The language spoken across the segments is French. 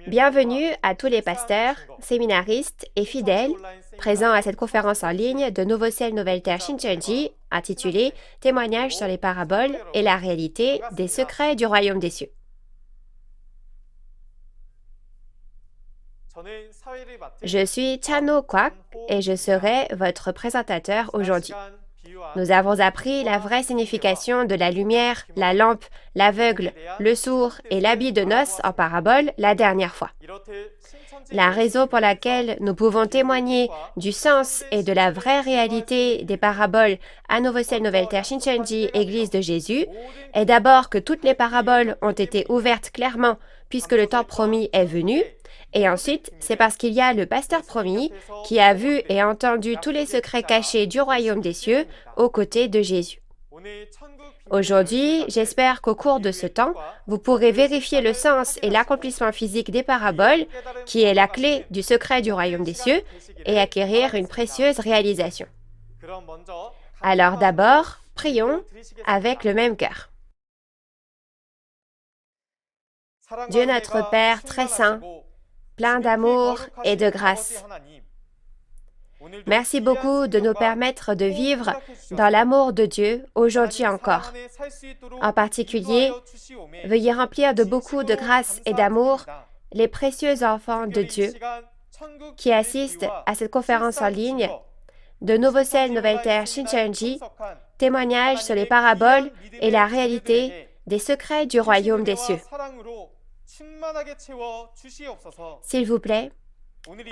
Bienvenue à tous les pasteurs, séminaristes et fidèles présents à cette conférence en ligne de Nouveau Ciel, Nouvelle Terre Shincheonji intitulée Témoignages sur les paraboles et la réalité des secrets du royaume des cieux. Je suis Chano Kwak et je serai votre présentateur aujourd'hui. Nous avons appris la vraie signification de la lumière, la lampe, l'aveugle, le sourd et l'habit de noces en parabole la dernière fois. La raison pour laquelle nous pouvons témoigner du sens et de la vraie réalité des paraboles à Nouveau Ciel, Nouvelle Terre Shincheonji, Église de Jésus, est d'abord que toutes les paraboles ont été ouvertes clairement puisque le temps promis est venu, et ensuite, c'est parce qu'il y a le pasteur promis qui a vu et entendu tous les secrets cachés du royaume des cieux aux côtés de Jésus. Aujourd'hui, j'espère qu'au cours de ce temps, vous pourrez vérifier le sens et l'accomplissement physique des paraboles, qui est la clé du secret du royaume des cieux, et acquérir une précieuse réalisation. Alors d'abord, prions avec le même cœur. Dieu notre Père très saint, plein d'amour et de grâce. Merci beaucoup de nous permettre de vivre dans l'amour de Dieu aujourd'hui encore. En particulier, veuillez remplir de beaucoup de grâce et d'amour les précieux enfants de Dieu qui assistent à cette conférence en ligne de Nouveau Ciel, Nouvelle Terre Shincheonji, témoignage sur les paraboles et la réalité des secrets du royaume des cieux. S'il vous plaît,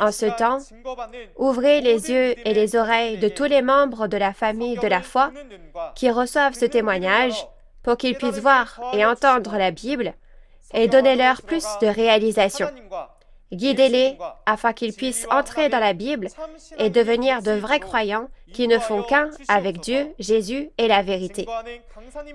en ce temps, ouvrez les yeux et les oreilles de tous les membres de la famille de la foi qui reçoivent ce témoignage pour qu'ils puissent voir et entendre la Bible et donnez-leur plus de réalisation. Guidez-les afin qu'ils puissent entrer dans la Bible et devenir de vrais croyants qui ne font qu'un avec Dieu, Jésus et la vérité.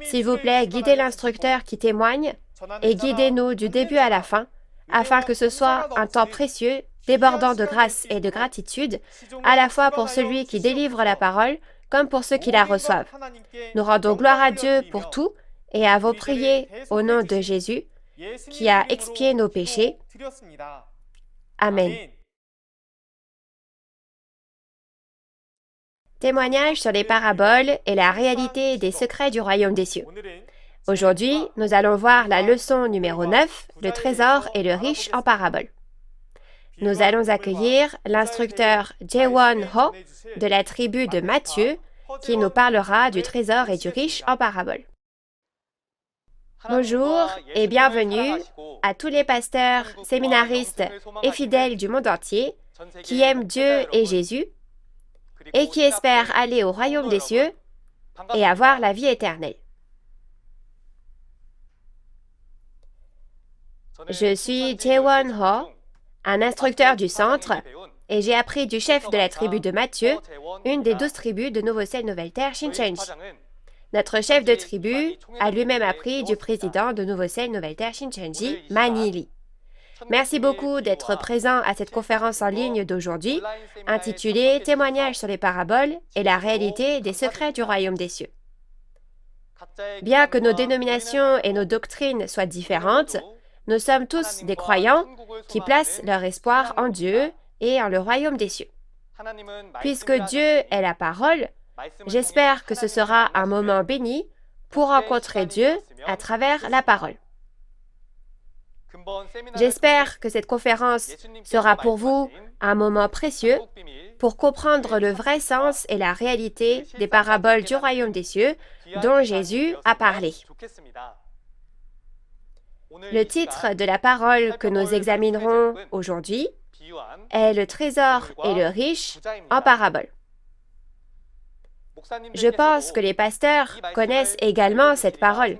S'il vous plaît, guidez l'instructeur qui témoigne et guidez-nous du début à la fin, afin que ce soit un temps précieux, débordant de grâce et de gratitude, à la fois pour celui qui délivre la parole, comme pour ceux qui la reçoivent. Nous rendons gloire à Dieu pour tout et avons prié au nom de Jésus, qui a expié nos péchés. Amen. Témoignage sur les paraboles et la réalité des secrets du royaume des cieux. Aujourd'hui, nous allons voir la leçon numéro 9, le trésor et le riche en parabole. Nous allons accueillir l'instructeur Jae-won Ho de la tribu de Matthieu qui nous parlera du trésor et du riche en parabole. Bonjour et bienvenue à tous les pasteurs, séminaristes et fidèles du monde entier qui aiment Dieu et Jésus et qui espèrent aller au royaume des cieux et avoir la vie éternelle. Je suis Jae-won Ho, un instructeur du centre, et j'ai appris du chef de la tribu de Matthieu, une des 12 tribus de Nouveau Ciel, Nouvelle Terre Shincheonji. Notre chef de tribu a lui-même appris du président de Nouveau Ciel, Nouvelle Terre Shincheonji, Manny Lee. Merci beaucoup d'être présent à cette conférence en ligne d'aujourd'hui, intitulée Témoignages sur les paraboles et la réalité des secrets du royaume des cieux. Bien que nos dénominations et nos doctrines soient différentes, nous sommes tous des croyants qui placent leur espoir en Dieu et en le royaume des cieux. Puisque Dieu est la parole, j'espère que ce sera un moment béni pour rencontrer Dieu à travers la parole. J'espère que cette conférence sera pour vous un moment précieux pour comprendre le vrai sens et la réalité des paraboles du royaume des cieux dont Jésus a parlé. Le titre de la parole que nous examinerons aujourd'hui est le trésor et le riche en parabole. Je pense que les pasteurs connaissent également cette parole.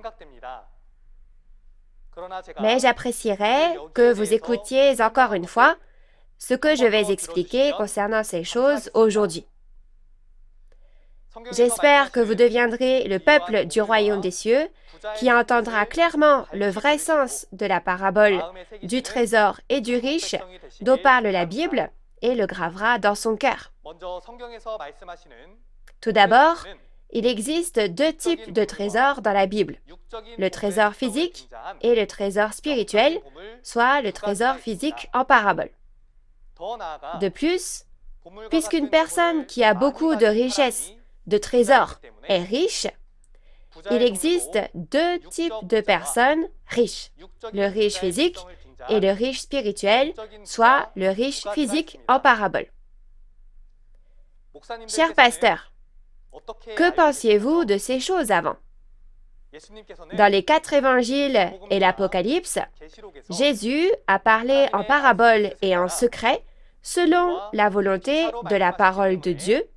Mais j'apprécierais que vous écoutiez encore une fois ce que je vais expliquer concernant ces choses aujourd'hui. J'espère que vous deviendrez le peuple du royaume des cieux qui entendra clairement le vrai sens de la parabole du trésor et du riche dont parle la Bible et le gravera dans son cœur. Tout d'abord, Il existe deux types de trésors dans la Bible, le trésor physique et le trésor spirituel, soit le trésor physique en parabole. De plus, puisqu'une personne qui a beaucoup de richesses, de trésors, est riche, il existe deux types de personnes riches, le riche physique et le riche spirituel, soit le riche physique en parabole. Cher pasteur, que pensiez-vous de ces choses avant? Dans les 4 évangiles et l'Apocalypse, Jésus a parlé en parabole et en secret selon la volonté de la parole de Dieu.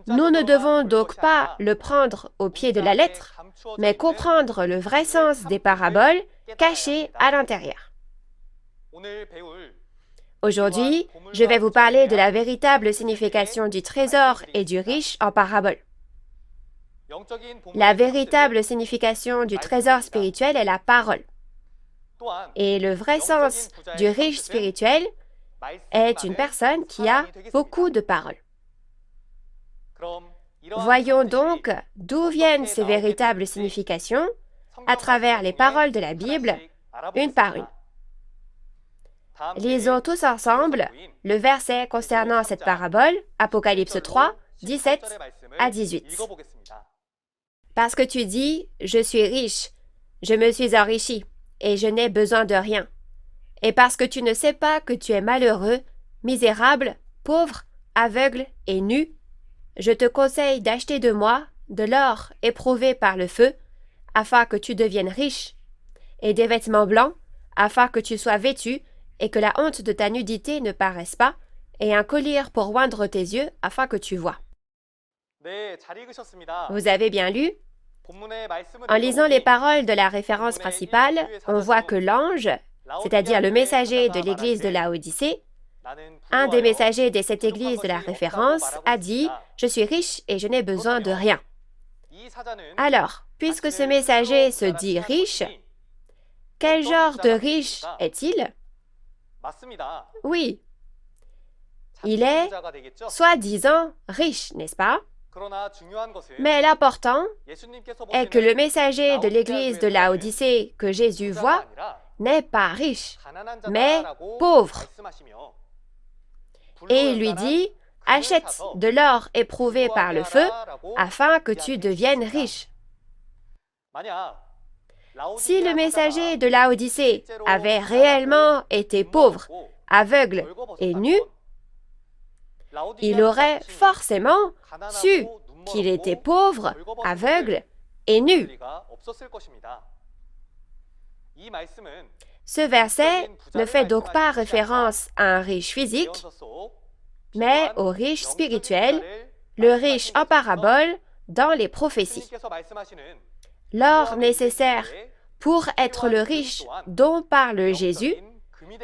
Nous ne devons donc pas le prendre au pied de la lettre, mais comprendre le vrai sens des paraboles cachées à l'intérieur. Aujourd'hui, je vais vous parler de la véritable signification du trésor et du riche en parabole. La véritable signification du trésor spirituel est la parole. Et le vrai sens du riche spirituel est une personne qui a beaucoup de paroles. Voyons donc d'où viennent ces véritables significations à travers les paroles de la Bible, une par une. Lisons tous ensemble le verset concernant cette parabole, Apocalypse 3, 17 à 18. Parce que tu dis, je suis riche, je me suis enrichi, et je n'ai besoin de rien. Et parce que tu ne sais pas que tu es malheureux, misérable, pauvre, aveugle et nu, je te conseille d'acheter de moi de l'or éprouvé par le feu, afin que tu deviennes riche, et des vêtements blancs, afin que tu sois vêtu, et que la honte de ta nudité ne paraisse pas, et un collier pour oindre tes yeux, afin que tu vois. Vous avez bien lu? En lisant les paroles de la référence principale, on voit que l'ange, c'est-à-dire le messager de l'église de Laodicée, un des messagers de cette église de la référence, a dit « Je suis riche et je n'ai besoin de rien ». Alors, puisque ce messager se dit riche, quel genre de riche est-il? Oui, il est soi-disant riche, n'est-ce pas? Mais l'important est que le messager de l'église de Laodicée que Jésus voit n'est pas riche, mais pauvre. Et il lui dit, achète de l'or éprouvé par le feu, afin que tu deviennes riche. Si le messager de Laodicée avait réellement été pauvre, aveugle et nu, il aurait forcément su qu'il était pauvre, aveugle et nu. Ce verset ne fait donc pas référence à un riche physique, mais au riche spirituel, le riche en parabole dans les prophéties. L'or nécessaire pour être le riche dont parle Jésus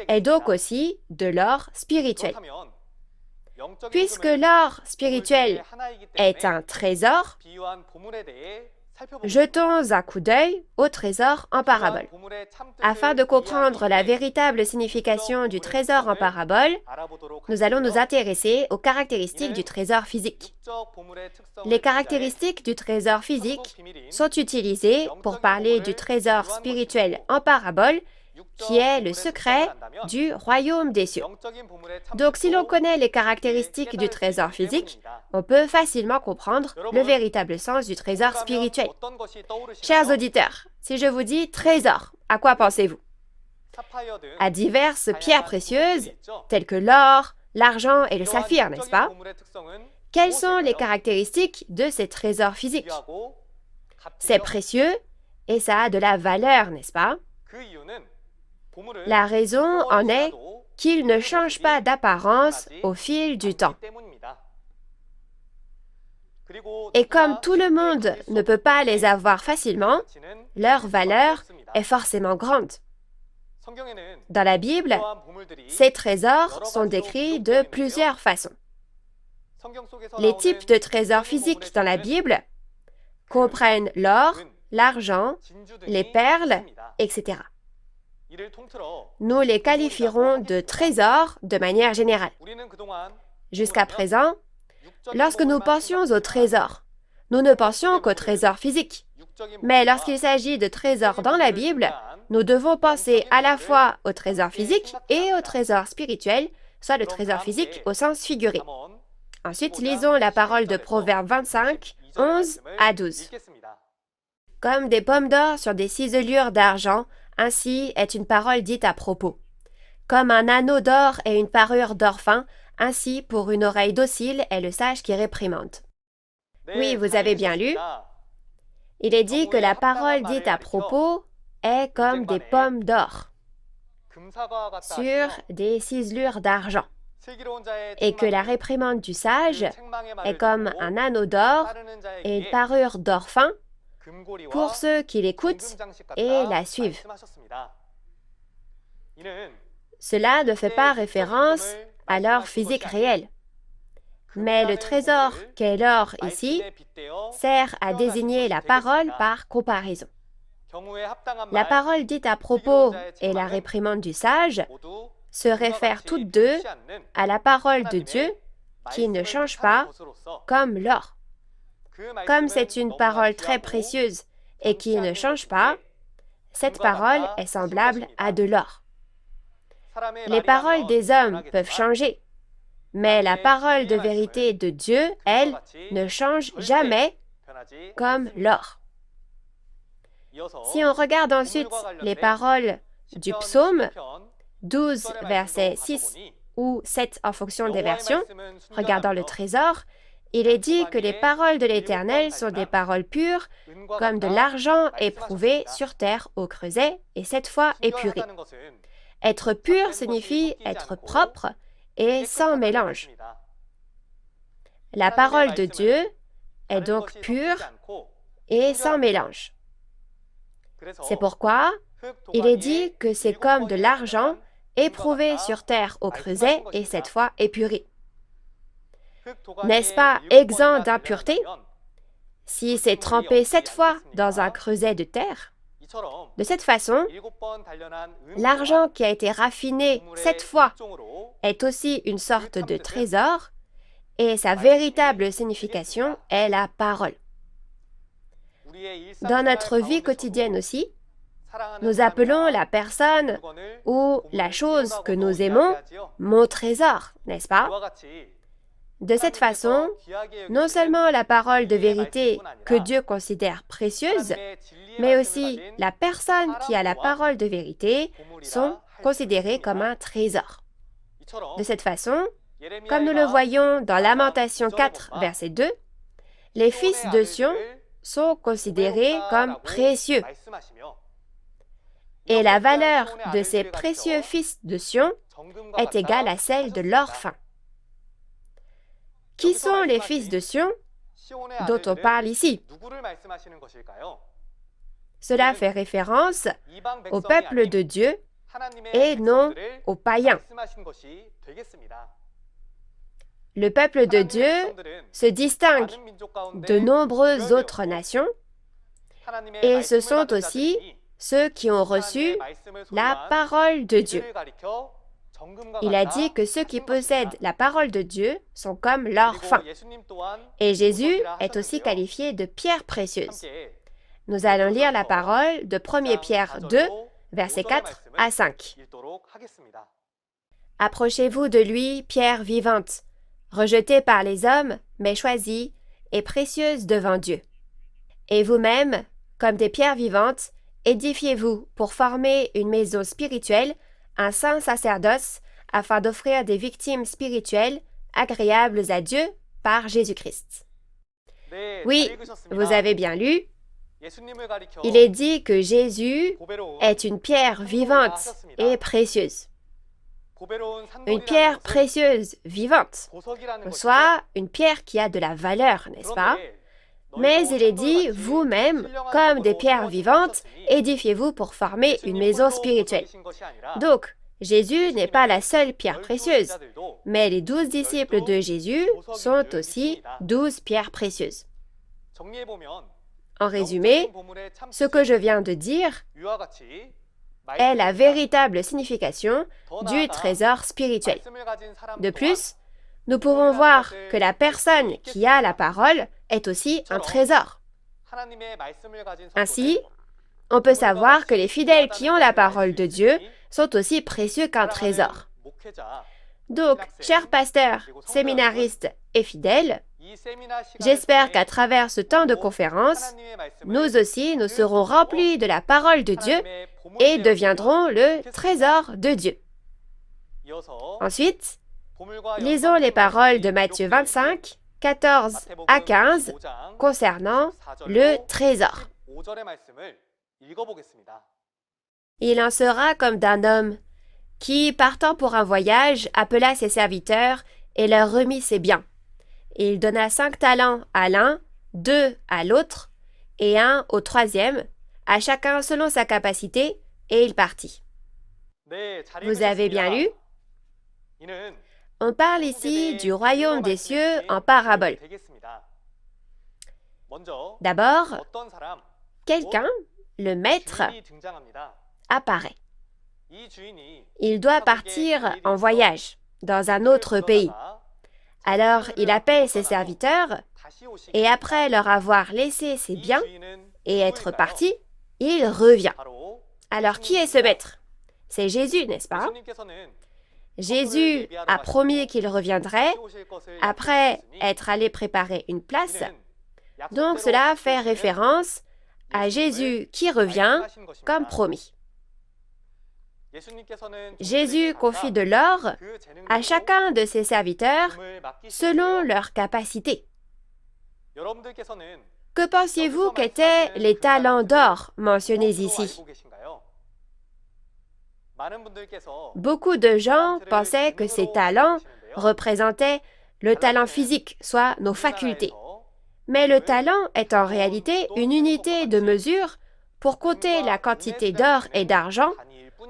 est donc aussi de l'or spirituel. Puisque l'or spirituel est un trésor, jetons un coup d'œil au trésor en parabole. Afin de comprendre la véritable signification du trésor en parabole, nous allons nous intéresser aux caractéristiques du trésor physique. Les caractéristiques du trésor physique sont utilisées pour parler du trésor spirituel en parabole, qui est le secret du royaume des cieux. Donc, si l'on connaît les caractéristiques du trésor physique, on peut facilement comprendre le véritable sens du trésor spirituel. Chers auditeurs, si je vous dis trésor, à quoi pensez-vous? À diverses pierres précieuses, telles que l'or, l'argent et le saphir, n'est-ce pas? Quelles sont les caractéristiques de ces trésors physiques? C'est précieux et ça a de la valeur, n'est-ce pas? La raison en est qu'ils ne changent pas d'apparence au fil du temps. Et comme tout le monde ne peut pas les avoir facilement, leur valeur est forcément grande. Dans la Bible, ces trésors sont décrits de plusieurs façons. Les types de trésors physiques dans la Bible comprennent l'or, l'argent, les perles, etc. Nous les qualifierons de trésors de manière générale. Jusqu'à présent, lorsque nous pensions aux trésors, nous ne pensions qu'aux trésors physiques. Mais lorsqu'il s'agit de trésors dans la Bible, nous devons penser à la fois aux trésors physiques et aux trésors spirituels, soit le trésor physique au sens figuré. Ensuite, lisons la parole de Proverbe 25, 11 à 12. Comme des pommes d'or sur des ciselures d'argent, ainsi est une parole dite à propos. Comme un anneau d'or et une parure d'or fin, ainsi pour une oreille docile est le sage qui réprimande. Oui, vous avez bien lu. Il est dit que la parole dite à propos est comme des pommes d'or sur des ciselures d'argent, et que la réprimande du sage est comme un anneau d'or et une parure d'or fin pour ceux qui l'écoutent et la suivent. Cela ne fait pas référence à l'or physique réel, mais le trésor qu'est l'or ici sert à désigner la parole par comparaison. La parole dite à propos et la réprimande du sage se réfèrent toutes deux à la parole de Dieu qui ne change pas comme l'or. Comme c'est une parole très précieuse et qui ne change pas, cette parole est semblable à de l'or. Les paroles des hommes peuvent changer, mais la parole de vérité de Dieu, elle, ne change jamais comme l'or. Si on regarde ensuite les paroles du psaume 12, versets 6 ou 7 en fonction des versions, regardant le trésor, il est dit que les paroles de l'Éternel sont des paroles pures, comme de l'argent éprouvé sur terre au creuset et 7 fois épuré. Être pur signifie être propre et sans mélange. La parole de Dieu est donc pure et sans mélange. C'est pourquoi il est dit que c'est comme de l'argent éprouvé sur terre au creuset et 7 fois épuré. N'est-ce pas exempt d'impureté si c'est trempé 7 fois dans un creuset de terre? De cette façon, l'argent qui a été raffiné 7 fois est aussi une sorte de trésor et sa véritable signification est la parole. Dans notre vie quotidienne aussi, nous appelons la personne ou la chose que nous aimons mon trésor, n'est-ce pas? De cette façon, non seulement la parole de vérité que Dieu considère précieuse, mais aussi la personne qui a la parole de vérité sont considérées comme un trésor. De cette façon, comme nous le voyons dans Lamentation 4, verset 2, les fils de Sion sont considérés comme précieux. Et la valeur de ces précieux fils de Sion est égale à celle de l'or fin. Qui sont les fils de Sion dont on parle ici? Cela fait référence au peuple de Dieu et non aux païens. Le peuple de Dieu se distingue de nombreuses autres nations et ce sont aussi ceux qui ont reçu la parole de Dieu. Il a dit que ceux qui possèdent la parole de Dieu sont comme l'or fin. Et Jésus est aussi qualifié de pierre précieuse. Nous allons lire la parole de 1 Pierre 2, versets 4 à 5. Approchez-vous de lui, pierre vivante, rejetée par les hommes, mais choisie et précieuse devant Dieu. Et vous-même, comme des pierres vivantes, édifiez-vous pour former une maison spirituelle, un saint sacerdoce, afin d'offrir des victimes spirituelles agréables à Dieu par Jésus-Christ. Oui, vous avez bien lu. Il est dit que Jésus est une pierre vivante et précieuse. Une pierre précieuse vivante, soit une pierre qui a de la valeur, n'est-ce pas? Mais il est dit, vous-même, comme des pierres vivantes, édifiez-vous pour former une maison spirituelle. Donc, Jésus n'est pas la seule pierre précieuse, mais les 12 disciples de Jésus sont aussi 12 pierres précieuses. En résumé, ce que je viens de dire est la véritable signification du trésor spirituel. De plus, nous pouvons voir que la personne qui a la parole est aussi un trésor. Ainsi, on peut savoir que les fidèles qui ont la parole de Dieu sont aussi précieux qu'un trésor. Donc, chers pasteurs, séminaristes et fidèles, j'espère qu'à travers ce temps de conférence, nous aussi, nous serons remplis de la parole de Dieu et deviendrons le trésor de Dieu. Ensuite, lisons les paroles de Matthieu 25, 14 à 15, concernant le trésor. Il en sera comme d'un homme qui, partant pour un voyage, appela ses serviteurs et leur remit ses biens. Il donna 5 talents à l'un, 2 à l'autre, et 1 au troisième, à chacun selon sa capacité, et il partit. Vous avez bien lu? On parle ici du royaume des cieux en parabole. D'abord, quelqu'un, le maître, apparaît. Il doit partir en voyage dans un autre pays. Alors, il appelle ses serviteurs et après leur avoir laissé ses biens et être parti, il revient. Alors, qui est ce maître? C'est Jésus, n'est-ce pas? Jésus a promis qu'il reviendrait après être allé préparer une place. Donc, cela fait référence à Jésus qui revient comme promis. Jésus confie de l'or à chacun de ses serviteurs selon leur capacité. Que pensiez-vous qu'étaient les talents d'or mentionnés ici? Beaucoup de gens pensaient que ces talents représentaient le talent physique, soit nos facultés. Mais le talent est en réalité une unité de mesure pour compter la quantité d'or et d'argent,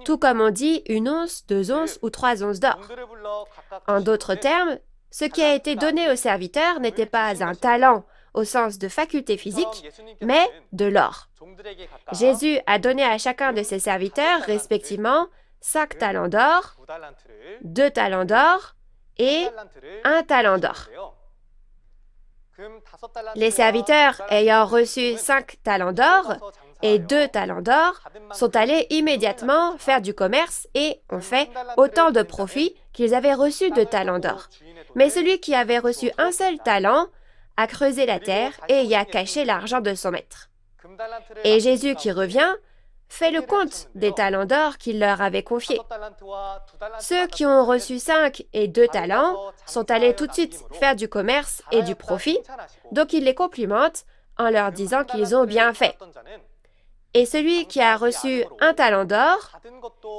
tout comme on dit 1 once, 2 onces ou 3 onces d'or. En d'autres termes, ce qui a été donné aux serviteurs n'était pas un talent au sens de faculté physique, mais de l'or. Jésus a donné à chacun de ses serviteurs, respectivement, 5 talents d'or, 2 talents d'or et 1 talent d'or. Les serviteurs ayant reçu 5 talents d'or et 2 talents d'or sont allés immédiatement faire du commerce et ont fait autant de profit qu'ils avaient reçu 2 talents d'or. Mais celui qui avait reçu un seul talent a creusé la terre et y a caché l'argent de son maître. Et Jésus qui revient fait le compte des talents d'or qu'il leur avait confiés. Ceux qui ont reçu 5 et 2 talents sont allés tout de suite faire du commerce et du profit, donc il les complimente en leur disant qu'ils ont bien fait. Et celui qui a reçu 1 talent d'or,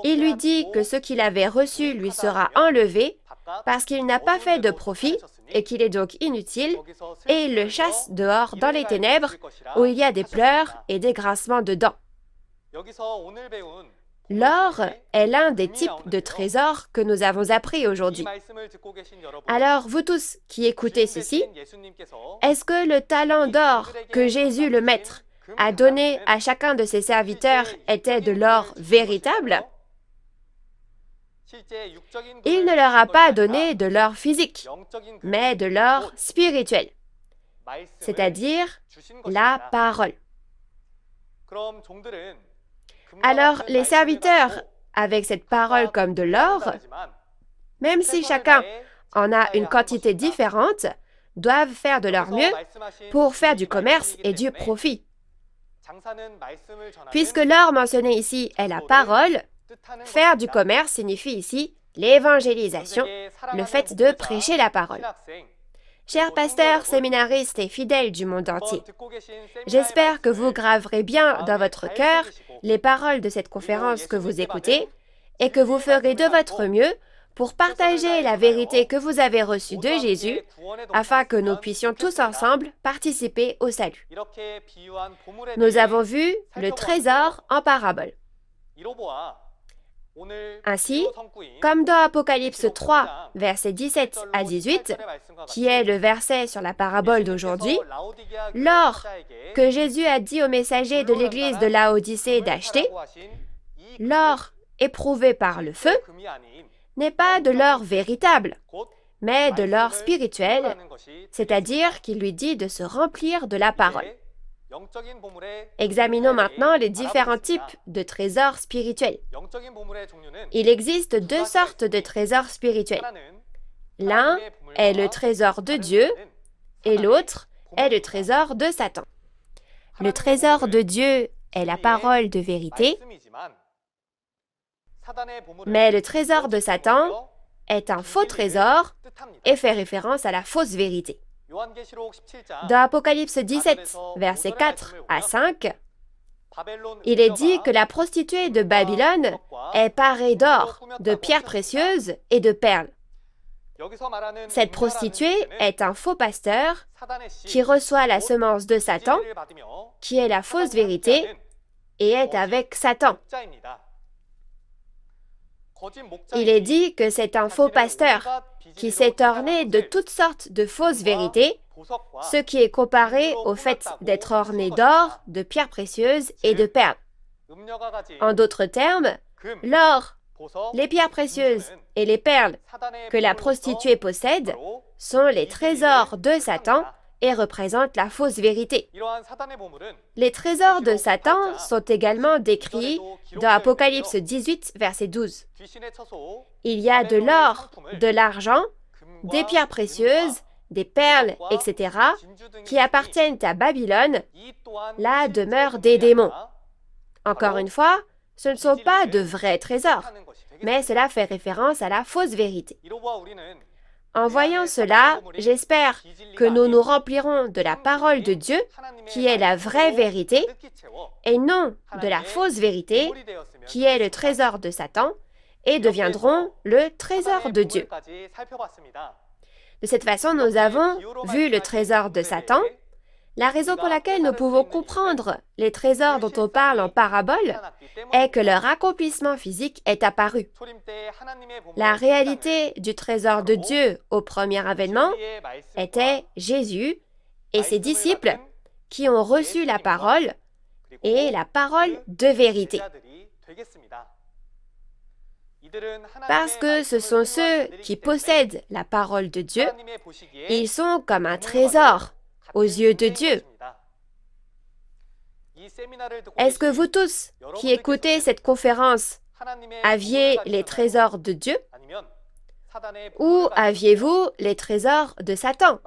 il lui dit que ce qu'il avait reçu lui sera enlevé parce qu'il n'a pas fait de profit et qu'il est donc inutile, et il le chasse dehors dans les ténèbres où il y a des pleurs et des grincements de dents. L'or est l'un des types de trésors que nous avons appris aujourd'hui. Alors, vous tous qui écoutez ceci, est-ce que le talent d'or que Jésus le Maître a donné à chacun de ses serviteurs était de l'or véritable? Il ne leur a pas donné de l'or physique, mais de l'or spirituel, c'est-à-dire la parole. Alors, les serviteurs, avec cette parole comme de l'or, même si chacun en a une quantité différente, doivent faire de leur mieux pour faire du commerce et du profit. Puisque l'or mentionné ici est la parole, faire du commerce signifie ici l'évangélisation, le fait de prêcher la parole. Chers pasteurs, séminaristes et fidèles du monde entier, j'espère que vous graverez bien dans votre cœur les paroles de cette conférence que vous écoutez et que vous ferez de votre mieux pour partager la vérité que vous avez reçue de Jésus afin que nous puissions tous ensemble participer au salut. Nous avons vu le trésor en parabole. Ainsi, comme dans Apocalypse 3, versets 17 à 18, qui est le verset sur la parabole d'aujourd'hui, l'or que Jésus a dit au messager de l'église de Laodicée d'acheter, l'or éprouvé par le feu, n'est pas de l'or véritable, mais de l'or spirituel, c'est-à-dire qu'il lui dit de se remplir de la parole. Examinons maintenant les différents types de trésors spirituels. Il existe deux sortes de trésors spirituels. L'un est le trésor de Dieu et l'autre est le trésor de Satan. Le trésor de Dieu est la parole de vérité, mais le trésor de Satan est un faux trésor et fait référence à la fausse vérité. Dans Apocalypse 17, versets 4 à 5, il est dit que la prostituée de Babylone est parée d'or, de pierres précieuses et de perles. Cette prostituée est un faux pasteur qui reçoit la semence de Satan, qui est la fausse vérité, et est avec Satan. Il est dit que c'est un faux pasteur qui s'est orné de toutes sortes de fausses vérités, ce qui est comparé au fait d'être orné d'or, de pierres précieuses et de perles. En d'autres termes, l'or, les pierres précieuses et les perles que la prostituée possède sont les trésors de Satan et représentent la fausse vérité. Les trésors de Satan sont également décrits dans Apocalypse 18, verset 12. Il y a de l'or, de l'argent, des pierres précieuses, des perles, etc., qui appartiennent à Babylone, la demeure des démons. Encore une fois, ce ne sont pas de vrais trésors, mais cela fait référence à la fausse vérité. En voyant cela, j'espère que nous nous remplirons de la parole de Dieu, qui est la vraie vérité, et non de la fausse vérité, qui est le trésor de Satan, et deviendront le trésor de Dieu. De cette façon, nous avons vu le trésor de Satan. La raison pour laquelle nous pouvons comprendre les trésors dont on parle en parabole est que leur accomplissement physique est apparu. La réalité du trésor de Dieu au premier avènement était Jésus et ses disciples qui ont reçu la parole et la parole de vérité. Parce que ce sont ceux qui possèdent la parole de Dieu, ils sont comme un trésor aux yeux de Dieu. Est-ce que vous tous qui écoutez cette conférence aviez les trésors de Dieu ou aviez-vous les trésors de Satan?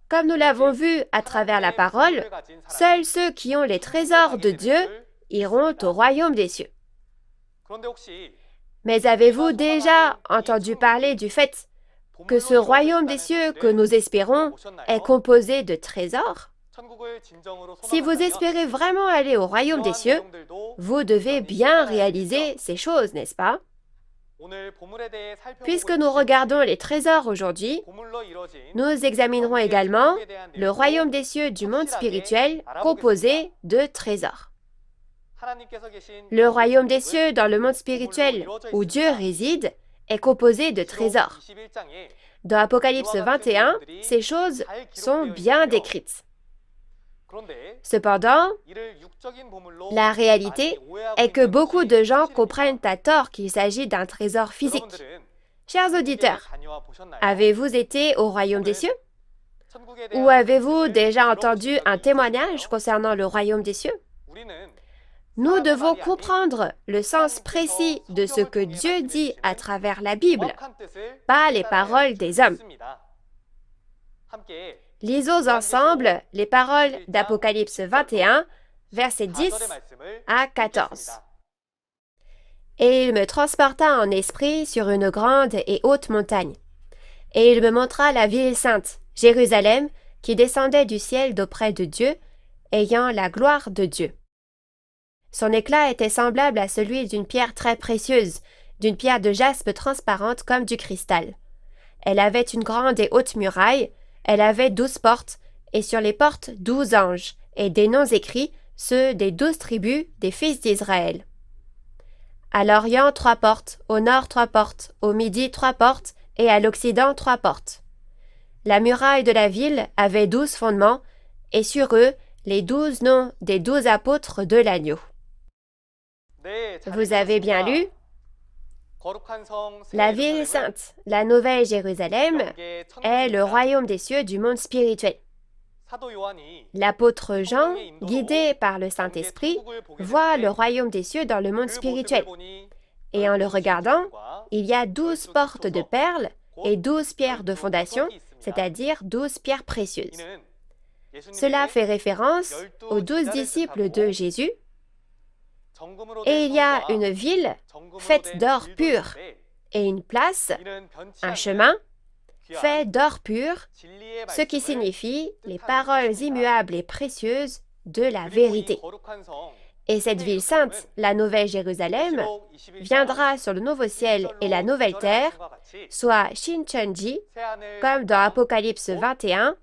Comme nous l'avons vu à travers la parole, seuls ceux qui ont les trésors de Dieu iront au royaume des cieux. Mais avez-vous déjà entendu parler du fait que ce royaume des cieux que nous espérons est composé de trésors? Si vous espérez vraiment aller au royaume des cieux, vous devez bien réaliser ces choses, n'est-ce pas? Puisque nous regardons les trésors aujourd'hui, nous examinerons également le royaume des cieux du monde spirituel composé de trésors. Le royaume des cieux dans le monde spirituel où Dieu réside est composé de trésors. Dans Apocalypse 21, ces choses sont bien décrites. Cependant, la réalité est que beaucoup de gens comprennent à tort qu'il s'agit d'un trésor physique. Chers auditeurs, avez-vous été au royaume des cieux? Ou avez-vous déjà entendu un témoignage concernant le royaume des cieux? Nous devons comprendre le sens précis de ce que Dieu dit à travers la Bible, pas les paroles des hommes. Lisons ensemble les paroles d'Apocalypse 21, versets 10 à 14. Et il me transporta en esprit sur une grande et haute montagne. Et il me montra la ville sainte, Jérusalem, qui descendait du ciel d'auprès de Dieu, ayant la gloire de Dieu. Son éclat était semblable à celui d'une pierre très précieuse, d'une pierre de jaspe transparente comme du cristal. Elle avait une grande et haute muraille, elle avait 12 portes, et sur les portes 12 anges, et des noms écrits, ceux des 12 tribus des fils d'Israël. À l'Orient 3 portes, au Nord 3 portes, au Midi 3 portes, et à l'Occident 3 portes. La muraille de la ville avait 12 fondements, et sur eux les 12 noms des 12 apôtres de l'agneau. Vous avez bien lu? La ville sainte, la Nouvelle Jérusalem, est le royaume des cieux du monde spirituel. L'apôtre Jean, guidé par le Saint-Esprit, voit le royaume des cieux dans le monde spirituel. Et en le regardant, il y a 12 portes de perles et 12 pierres de fondation, c'est-à-dire 12 pierres précieuses. Cela fait référence aux 12 disciples de Jésus. Et il y a une ville faite d'or pur et une place, un chemin, fait d'or pur, ce qui signifie les paroles immuables et précieuses de la vérité. Et cette ville sainte, la Nouvelle Jérusalem, viendra sur le nouveau ciel et la nouvelle terre, soit Shincheonji, comme dans Apocalypse 21,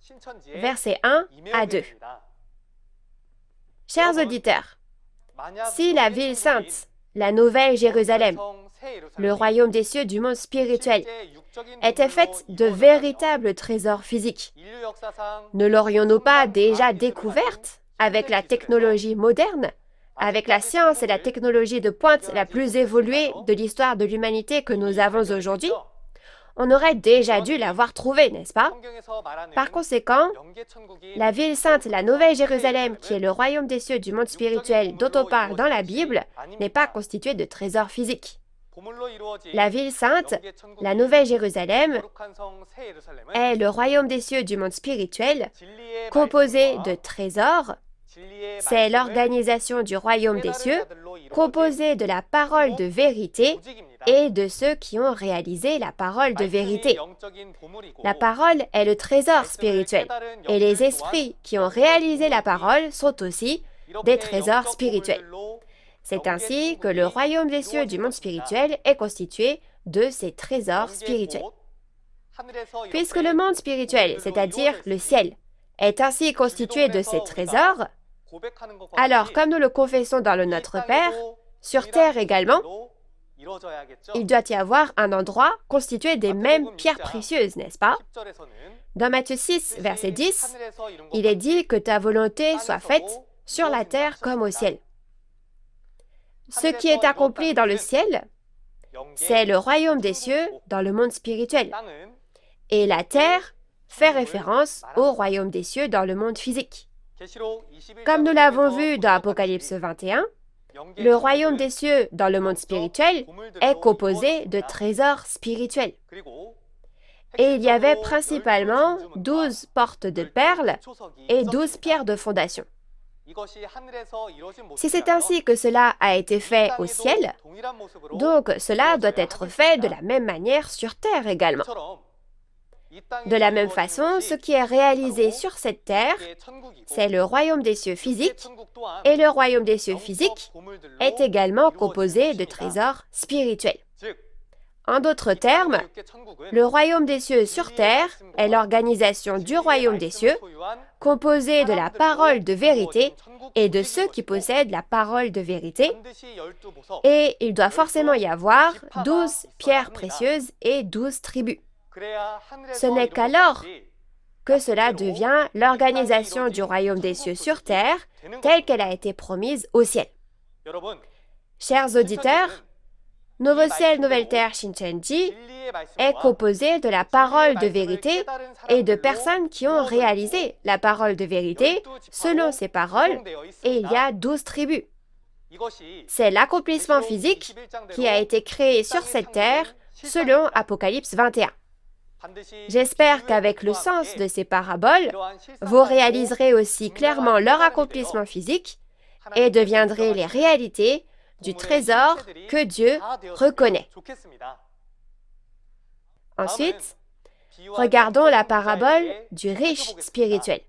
versets 1 à 2. Chers auditeurs, si la ville sainte, la Nouvelle Jérusalem, le royaume des cieux du monde spirituel, était faite de véritables trésors physiques, ne l'aurions-nous pas déjà découverte avec la technologie moderne, avec la science et la technologie de pointe la plus évoluée de l'histoire de l'humanité que nous avons aujourd'hui? On aurait déjà dû l'avoir trouvée, n'est-ce pas? Par conséquent, la ville sainte, la Nouvelle Jérusalem, qui est le royaume des cieux du monde spirituel dont on parle dans la Bible, n'est pas constituée de trésors physiques. La ville sainte, la Nouvelle Jérusalem, est le royaume des cieux du monde spirituel, composé de trésors. C'est l'organisation du royaume des cieux, composée de la parole de vérité et de ceux qui ont réalisé la parole de vérité. La parole est le trésor spirituel, et les esprits qui ont réalisé la parole sont aussi des trésors spirituels. C'est ainsi que le royaume des cieux du monde spirituel est constitué de ces trésors spirituels. Puisque le monde spirituel, c'est-à-dire le ciel, est ainsi constitué de ces trésors, alors, comme nous le confessons dans le Notre Père, sur terre également, il doit y avoir un endroit constitué des mêmes pierres précieuses, n'est-ce pas? Dans Matthieu 6, verset 10, il est dit que ta volonté soit faite sur la terre comme au ciel. Ce qui est accompli dans le ciel, c'est le royaume des cieux dans le monde spirituel. Et la terre fait référence au royaume des cieux dans le monde physique. Comme nous l'avons vu dans Apocalypse 21, le royaume des cieux dans le monde spirituel est composé de trésors spirituels. Et il y avait principalement 12 portes de perles et 12 pierres de fondation. Si c'est ainsi que cela a été fait au ciel, donc cela doit être fait de la même manière sur terre également. De la même façon, ce qui est réalisé sur cette terre, c'est le royaume des cieux physique, et le royaume des cieux physique est également composé de trésors spirituels. En d'autres termes, le royaume des cieux sur terre est l'organisation du royaume des cieux, composé de la parole de vérité et de ceux qui possèdent la parole de vérité, et il doit forcément y avoir 12 pierres précieuses et 12 tribus. Ce n'est qu'alors que cela devient l'organisation du royaume des cieux sur terre, telle qu'elle a été promise au ciel. Chers auditeurs, Nouveau ciel, nouvelle terre, Shincheonji, est composé de la parole de vérité et de personnes qui ont réalisé la parole de vérité selon ces paroles, et il y a 12 tribus. C'est l'accomplissement physique qui a été créé sur cette terre selon Apocalypse 21. J'espère qu'avec le sens de ces paraboles, vous réaliserez aussi clairement leur accomplissement physique et deviendrez les réalités du trésor que Dieu reconnaît. Ensuite, regardons la parabole du riche spirituel.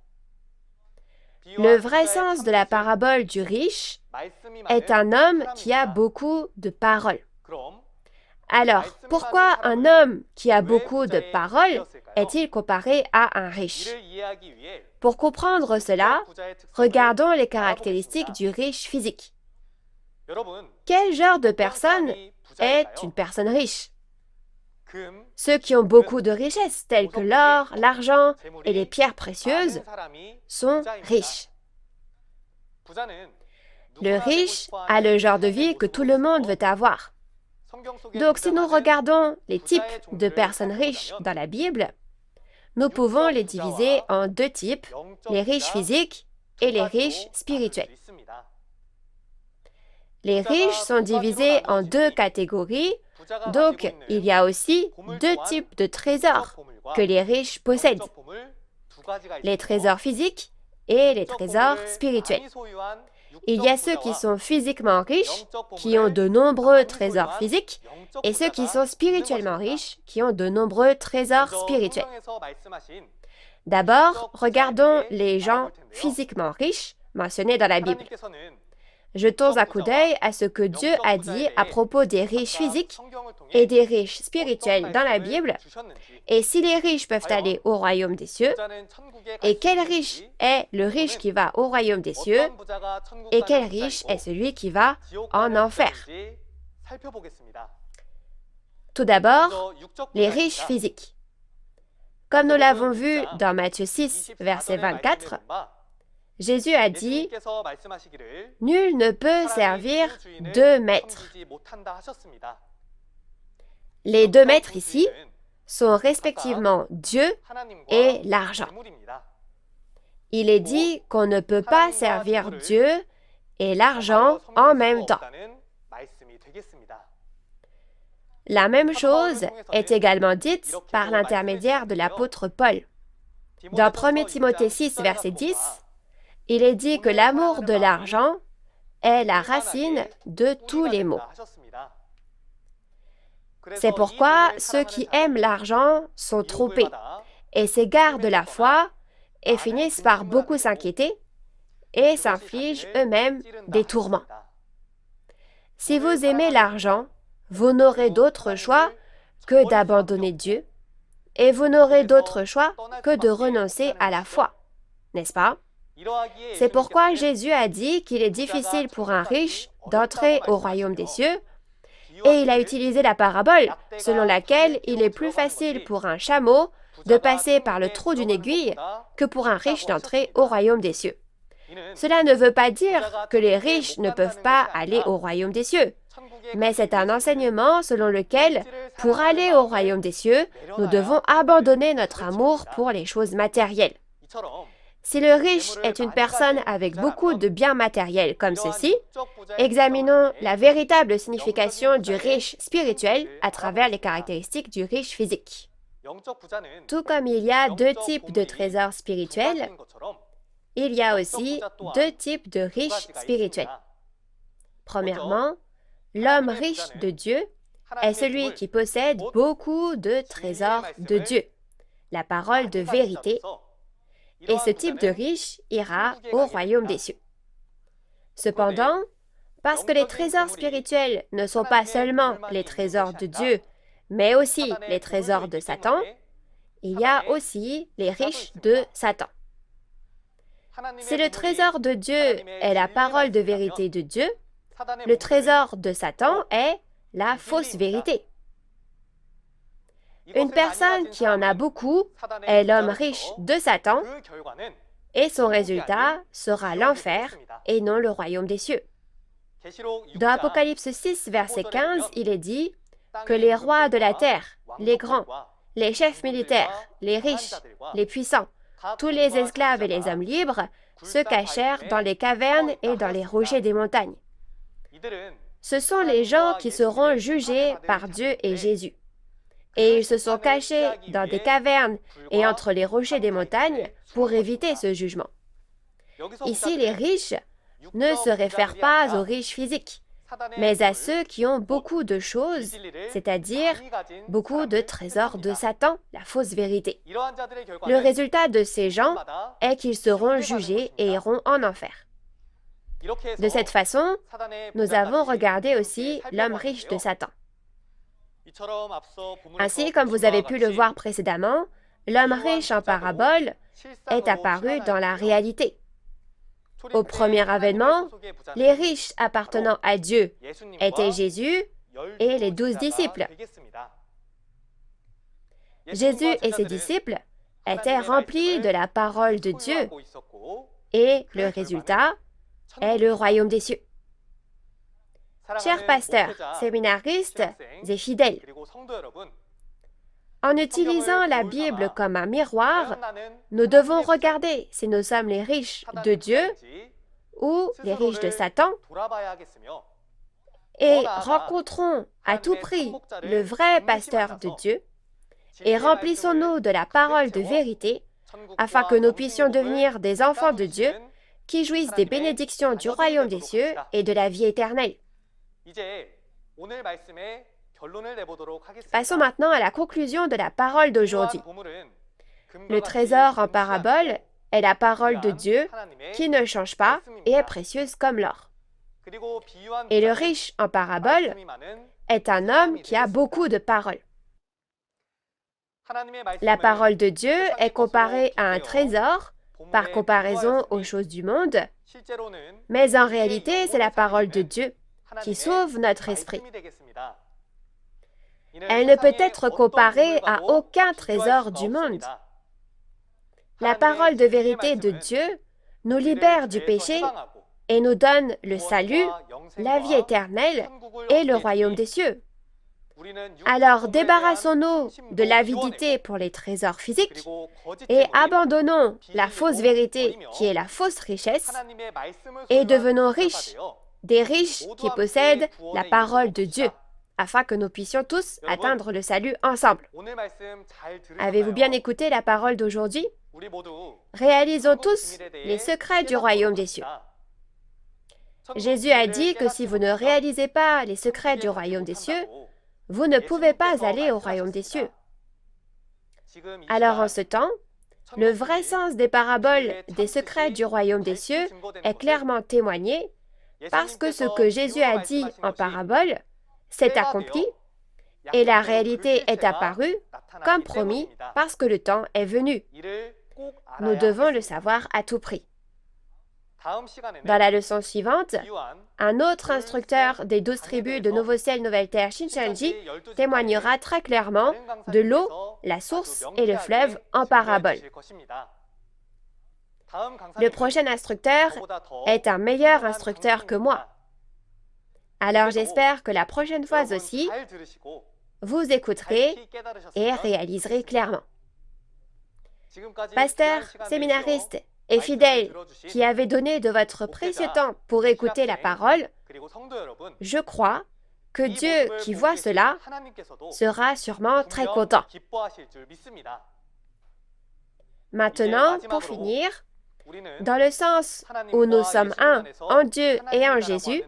Le vrai sens de la parabole du riche est un homme qui a beaucoup de paroles. Alors, pourquoi un homme qui a beaucoup de paroles est-il comparé à un riche? Pour comprendre cela, regardons les caractéristiques du riche physique. Quel genre de personne est une personne riche? Ceux qui ont beaucoup de richesses, telles que l'or, l'argent et les pierres précieuses, sont riches. Le riche a le genre de vie que tout le monde veut avoir. Donc, si nous regardons les types de personnes riches dans la Bible, nous pouvons les diviser en deux types, les riches physiques et les riches spirituels. Les riches sont divisés en deux catégories, donc il y a aussi deux types de trésors que les riches possèdent, les trésors physiques et les trésors spirituels. Il y a ceux qui sont physiquement riches, qui ont de nombreux trésors physiques, et ceux qui sont spirituellement riches, qui ont de nombreux trésors spirituels. D'abord, regardons les gens physiquement riches mentionnés dans la Bible. Jetons un coup d'œil à ce que Dieu a dit à propos des riches physiques et des riches spirituels dans la Bible, et si les riches peuvent aller au royaume des cieux, et quel riche est le riche qui va au royaume des cieux, et quel riche est celui qui va en enfer. Tout d'abord, les riches physiques. Comme nous l'avons vu dans Matthieu 6, verset 24, Jésus a dit « Nul ne peut servir deux maîtres ». Les deux maîtres ici sont respectivement Dieu et l'argent. Il est dit qu'on ne peut pas servir Dieu et l'argent en même temps. La même chose est également dite par l'intermédiaire de l'apôtre Paul. Dans 1 Timothée 6, verset 10, il est dit que l'amour de l'argent est la racine de tous les maux. C'est pourquoi ceux qui aiment l'argent sont trompés et s'égarent de la foi et finissent par beaucoup s'inquiéter et s'infligent eux-mêmes des tourments. Si vous aimez l'argent, vous n'aurez d'autre choix que d'abandonner Dieu et vous n'aurez d'autre choix que de renoncer à la foi, n'est-ce pas? C'est pourquoi Jésus a dit qu'il est difficile pour un riche d'entrer au royaume des cieux, et il a utilisé la parabole selon laquelle il est plus facile pour un chameau de passer par le trou d'une aiguille que pour un riche d'entrer au royaume des cieux. Cela ne veut pas dire que les riches ne peuvent pas aller au royaume des cieux, mais c'est un enseignement selon lequel, pour aller au royaume des cieux, nous devons abandonner notre amour pour les choses matérielles. Si le riche est une personne avec beaucoup de biens matériels comme ceci, examinons la véritable signification du riche spirituel à travers les caractéristiques du riche physique. Tout comme il y a deux types de trésors spirituels, il y a aussi deux types de riches spirituels. Premièrement, l'homme riche de Dieu est celui qui possède beaucoup de trésors de Dieu, la parole de vérité, et ce type de riche ira au royaume des cieux. Cependant, parce que les trésors spirituels ne sont pas seulement les trésors de Dieu, mais aussi les trésors de Satan, il y a aussi les riches de Satan. Si le trésor de Dieu est la parole de vérité de Dieu, le trésor de Satan est la fausse vérité. Une personne qui en a beaucoup est l'homme riche de Satan, et son résultat sera l'enfer et non le royaume des cieux. Dans Apocalypse 6, verset 15, il est dit que les rois de la terre, les grands, les chefs militaires, les riches, les puissants, tous les esclaves et les hommes libres se cachèrent dans les cavernes et dans les rochers des montagnes. Ce sont les gens qui seront jugés par Dieu et Jésus. Et ils se sont cachés dans des cavernes et entre les rochers des montagnes pour éviter ce jugement. Ici, les riches ne se réfèrent pas aux riches physiques, mais à ceux qui ont beaucoup de choses, c'est-à-dire beaucoup de trésors de Satan, la fausse vérité. Le résultat de ces gens est qu'ils seront jugés et iront en enfer. De cette façon, nous avons regardé aussi l'homme riche de Satan. Ainsi, comme vous avez pu le voir précédemment, l'homme riche en parabole est apparu dans la réalité. Au premier avènement, les riches appartenant à Dieu étaient Jésus et les 12 disciples. Jésus et ses disciples étaient remplis de la parole de Dieu et le résultat est le royaume des cieux. Chers pasteurs, séminaristes et fidèles, en utilisant la Bible comme un miroir, nous devons regarder si nous sommes les riches de Dieu ou les riches de Satan et rencontrons à tout prix le vrai pasteur de Dieu et remplissons-nous de la parole de vérité afin que nous puissions devenir des enfants de Dieu qui jouissent des bénédictions du royaume des cieux et de la vie éternelle. Passons maintenant à la conclusion de la parole d'aujourd'hui. Le trésor en parabole est la parole de Dieu qui ne change pas et est précieuse comme l'or. Et le riche en parabole est un homme qui a beaucoup de paroles. La parole de Dieu est comparée à un trésor par comparaison aux choses du monde, mais en réalité, c'est la parole de Dieu qui sauve notre esprit. Elle ne peut être comparée à aucun trésor du monde. La parole de vérité de Dieu nous libère du péché et nous donne le salut, la vie éternelle et le royaume des cieux. Alors débarrassons-nous de l'avidité pour les trésors physiques et abandonnons la fausse vérité qui est la fausse richesse et devenons riches, des riches qui possèdent la parole de Dieu, afin que nous puissions tous atteindre le salut ensemble. Avez-vous bien écouté la parole d'aujourd'hui? Réalisons tous les secrets du royaume des cieux. Jésus a dit que si vous ne réalisez pas les secrets du royaume des cieux, vous ne pouvez pas aller au royaume des cieux. Alors en ce temps, le vrai sens des paraboles des secrets du royaume des cieux est clairement témoigné parce que ce que Jésus a dit en parabole s'est accompli et la réalité est apparue comme promis parce que le temps est venu. Nous devons le savoir à tout prix. Dans la leçon suivante, un autre instructeur des 12 tribus de Nouveau Ciel, Nouvelle Terre, Shincheonji, témoignera très clairement de l'eau, la source et le fleuve en parabole. Le prochain instructeur est un meilleur instructeur que moi. Alors j'espère que la prochaine fois aussi, vous écouterez et réaliserez clairement. Pasteurs, séminaristes et fidèles qui avez donné de votre précieux temps pour écouter la parole, je crois que Dieu qui voit cela sera sûrement très content. Maintenant, pour finir, dans le sens où nous sommes un en Dieu et en Jésus,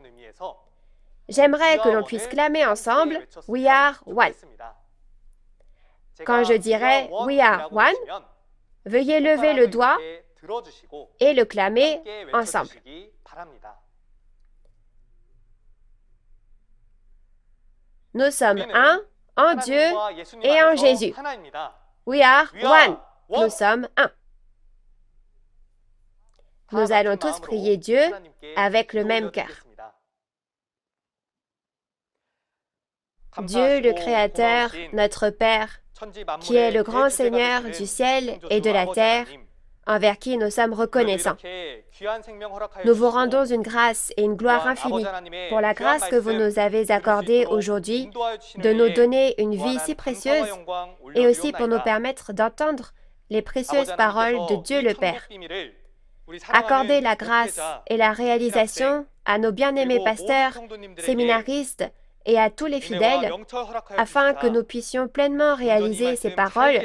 j'aimerais que l'on puisse clamer ensemble « We are one ». Quand je dirai « We are one », veuillez lever le doigt et le clamer ensemble. Nous sommes un en Dieu et en Jésus. We are one. Nous sommes un. Nous allons tous prier Dieu avec le même cœur. Dieu le Créateur, notre Père, qui est le grand Seigneur du ciel et de la terre, envers qui nous sommes reconnaissants. Nous vous rendons une grâce et une gloire infinie pour la grâce que vous nous avez accordée aujourd'hui de nous donner une vie si précieuse et aussi pour nous permettre d'entendre les précieuses paroles de Dieu le Père. Accordez la grâce et la réalisation à nos bien-aimés pasteurs, séminaristes et à tous les fidèles, afin que nous puissions pleinement réaliser ces paroles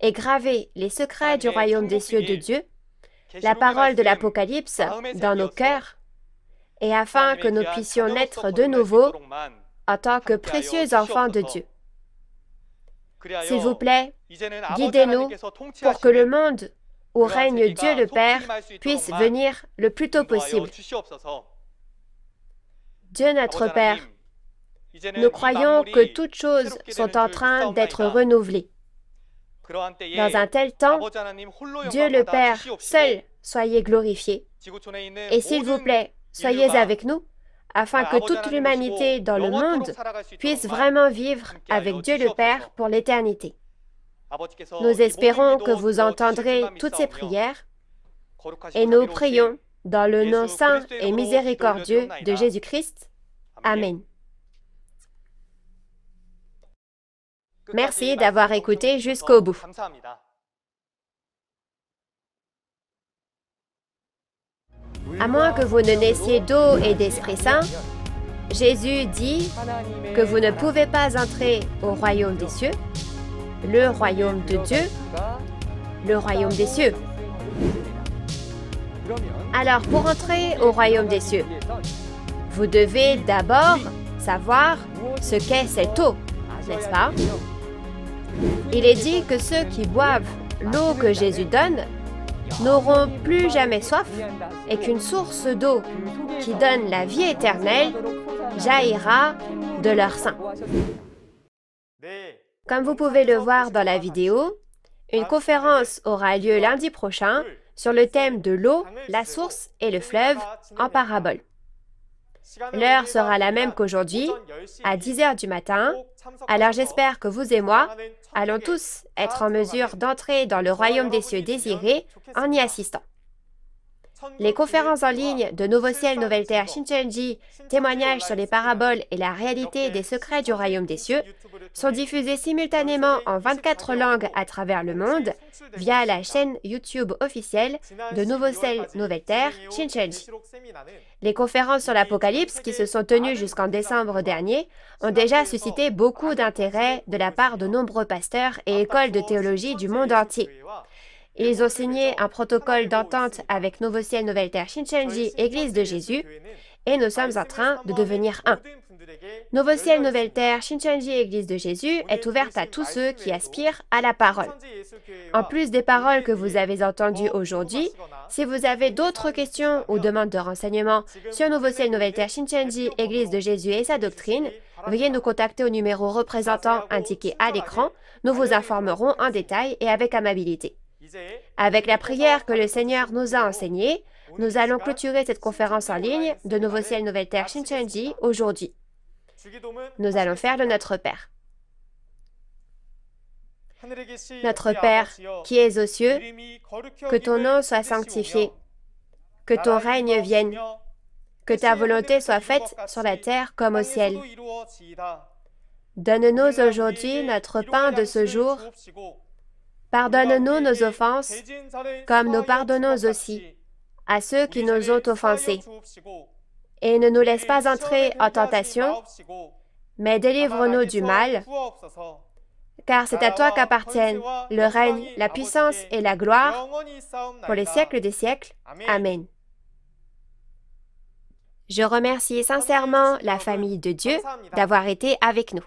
et graver les secrets du royaume des cieux de Dieu, la parole de l'Apocalypse dans nos cœurs, et afin que nous puissions naître de nouveau en tant que précieux enfants de Dieu. S'il vous plaît, guidez-nous pour que le monde où règne Dieu le Père puisse venir le plus tôt possible. Dieu notre Père, nous croyons que toutes choses sont en train d'être renouvelées. Dans un tel temps, Dieu le Père seul soyez glorifié. Et s'il vous plaît, soyez avec nous, afin que toute l'humanité dans le monde puisse vraiment vivre avec Dieu le Père pour l'éternité. Nous espérons que vous entendrez toutes ces prières et nous prions dans le nom saint et miséricordieux de Jésus-Christ. Amen. Merci d'avoir écouté jusqu'au bout. À moins que vous ne naissiez d'eau et d'Esprit Saint, Jésus dit que vous ne pouvez pas entrer au royaume des cieux, le royaume de Dieu, le royaume des cieux. Alors, pour entrer au royaume des cieux, vous devez d'abord savoir ce qu'est cette eau, n'est-ce pas? Il est dit que ceux qui boivent l'eau que Jésus donne n'auront plus jamais soif et qu'une source d'eau qui donne la vie éternelle jaillira de leur sein. Comme vous pouvez le voir dans la vidéo, une conférence aura lieu lundi prochain sur le thème de l'eau, la source et le fleuve en parabole. L'heure sera la même qu'aujourd'hui, à 10h du matin, alors j'espère que vous et moi allons tous être en mesure d'entrer dans le royaume des cieux désiré en y assistant. Les conférences en ligne de Nouveau Ciel, Nouvelle Terre, Shincheonji, témoignages sur les paraboles et la réalité des secrets du royaume des cieux, sont diffusées simultanément en 24 langues à travers le monde via la chaîne YouTube officielle de Nouveau Ciel, Nouvelle Terre, Shincheonji. Les conférences sur l'Apocalypse qui se sont tenues jusqu'en décembre dernier ont déjà suscité beaucoup d'intérêt de la part de nombreux pasteurs et écoles de théologie du monde entier. Ils ont signé un protocole d'entente avec Nouveau Ciel, Nouvelle Terre, Shincheonji, Église de Jésus, et nous sommes en train de devenir un. Nouveau Ciel, Nouvelle Terre, Shincheonji, Église de Jésus est ouverte à tous ceux qui aspirent à la parole. En plus des paroles que vous avez entendues aujourd'hui, si vous avez d'autres questions ou demandes de renseignements sur Nouveau Ciel, Nouvelle Terre, Shincheonji, Église de Jésus et sa doctrine, veuillez nous contacter au numéro représentant indiqué à l'écran. Nous vous informerons en détail et avec amabilité. Avec la prière que le Seigneur nous a enseignée, nous allons clôturer cette conférence en ligne de Nouveau Ciel, Nouvelle Terre, Shincheonji aujourd'hui. Nous allons faire le Notre Père. Notre Père, qui es aux cieux, que ton nom soit sanctifié, que ton règne vienne, que ta volonté soit faite sur la terre comme au ciel. Donne-nous aujourd'hui notre pain de ce jour. Pardonne-nous nos offenses, comme nous pardonnons aussi à ceux qui nous ont offensés. Et ne nous laisse pas entrer en tentation, mais délivre-nous du mal, car c'est à toi qu'appartiennent le règne, la puissance et la gloire pour les siècles des siècles. Amen. Je remercie sincèrement la famille de Dieu d'avoir été avec nous.